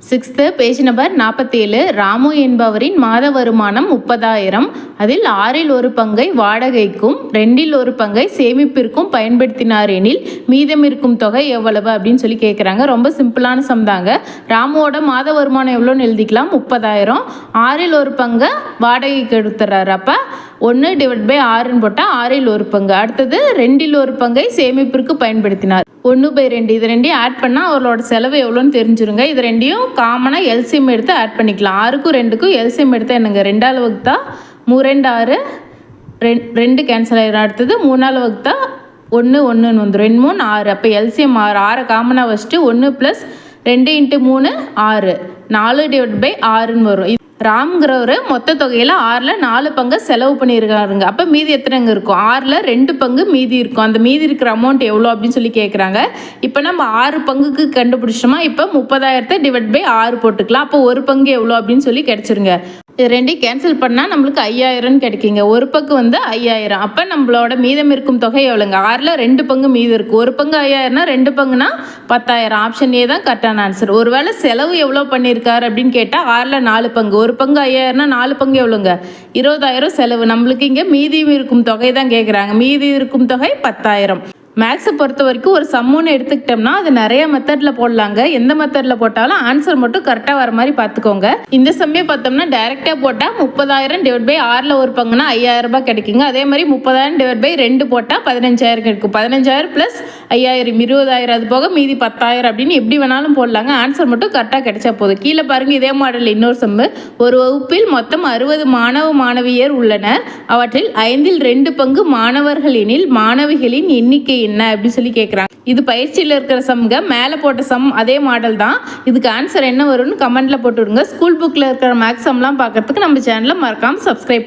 6th page number 47. Ramu என்பவரின் மாத வருமானம் 30,000. அதில் 6இல் ஒரு பங்கை வாடகைக்கும் 2இல் ஒரு பங்கை சேமிப்பிற்கும் பயன்படுத்தினார் எனில் மீதம் இருக்கும் தொகை எவ்வளவு அப்படின்னு சொல்லி கேட்குறாங்க. ரொம்ப சிம்பிளான சம் தாங்க. ராமுவோட மாத வருமானம் எவ்வளோன்னு எழுதிக்கலாம், 30,000. 6இல் ஒரு பங்கை வாடகைக்கு எடுத்துறாரு. அப்போ 1/6ன்னு போட்டால் 6இல் ஒரு பங்கு. அடுத்தது 2இல் ஒரு பங்கை சேமிப்பிற்கு பயன்படுத்தினார். 1/2 இது ரெண்டையும் ஆட் பண்ணால் அவரோட செலவு எவ்வளோன்னு தெரிஞ்சுருங்க. இது ரெண்டையும் காமனாக எல்சிஎம் எடுத்து ஆட் பண்ணிக்கலாம். 6க்கும் 2க்கும் எல்சிஎம் எடுத்தால் என்னங்க, 2ஆல் வகுத்தா 3 2 6 2 கேன்சல் ஆகிடும். அடுத்தது 3ஆல் வகுத்தா 1 1ன்னு வந்துடும். 2 3 6. அப்போ எல்சிஎம் 6 காமனாக வச்சுட்டு 1 + 2 × 3 6 4/6ன்னு வரும். ராம்ங்கிறவர் மொத்த தொகையில் 6ல் 4 பங்கு செலவு பண்ணியிருக்காருங்க. அப்போ மீதி எத்தனைங்க இருக்கும், 6ல் 2 பங்கு மீதி இருக்கும். அந்த மீதி இருக்கிற அமௌண்ட் எவ்வளோ அப்படின்னு சொல்லி கேட்குறாங்க. இப்போ நம்ம 6 பங்குக்கு கண்டுபிடிச்சோமா, இப்போ 30,000 ÷ 6 போட்டுக்கலாம். அப்போ ஒரு பங்கு எவ்வளோ அப்படின்னு சொல்லி கிடச்சிருங்க. இது ரெண்டையும் கேன்சல் பண்ணால் நம்மளுக்கு 5,000 கிடைக்குங்க. ஒரு பங்கு வந்து 5,000. அப்போ நம்மளோட மீதம் இருக்கும் தொகை எவ்வளோங்க, 6ல் 2 பங்கு மீதம் இருக்குது. ஒரு பங்கு 5,000னா 2 பங்குனா 10,000. ஆப்ஷன் ஏ தான் கரெக்டான ஆன்சர். ஒருவேளை செலவு எவ்வளோ பண்ணியிருக்காரு அப்படின்னு கேட்டால் 6ல் 4 பங்கு, ஒரு பங்கு 5,000னா 4 பங்கு எவ்வளோங்க, 20,000 செலவு. நம்மளுக்கு இங்கே மீதி இருக்கும் தொகை தான் கேட்குறாங்க. மீதி இருக்கும் தொகை 10,000. மேக்ஸை பொறுத்த வரைக்கும் ஒரு சம்முன்னு எடுத்துக்கிட்டோம்னா அது நிறைய மெத்தடில் போடலாங்க. எந்த மெத்தடில் போட்டாலும் ஆன்சர் மட்டும் கரெக்டாக வர மாதிரி பார்த்துக்கோங்க. இந்த சம்மே பார்த்தோம்னா டைரெக்டாக போட்டால் 30,000 / 6ல் ஒரு பங்குனா 5,000 ரூபாய் கிடைக்குங்க. அதே மாதிரி 30,000 / 2 போட்டால் 15,000 கிடைக்கும். 15,000 + 5,000 20,000. அது போக மீதி 10,000 அப்படின்னு எப்படி வேணாலும் போடலாங்க. ஆன்சர் மட்டும் கரெக்டாக கிடைச்சா போதும். கீழே பாருங்கள், இதே மாடல் இன்னொரு சம்மு. ஒரு வகுப்பில் மொத்தம் 60 மாணவியர் உள்ளனர். அவற்றில் 5ல் 2 பங்கு மாணவர்கள் எனில் மாணவிகளின் எண்ணிக்கை என்ன அப்படின்னு சொல்லி கேட்குறாங்க. இது பயிற்சியில் இருக்கிற சம்ங்க. மேலே போட்ட சம் அதே மாடல் தான். இதுக்கு ஆன்சர் என்ன வரும்னு கமெண்ட்ல போட்டு விடுங்க. ஸ்கூல் புக்கில் இருக்கிற மேக்ஸ் சம்லாம் பார்க்கறதுக்கு நம்ம சேனலை மறக்காமல் சப்ஸ்கிரைப்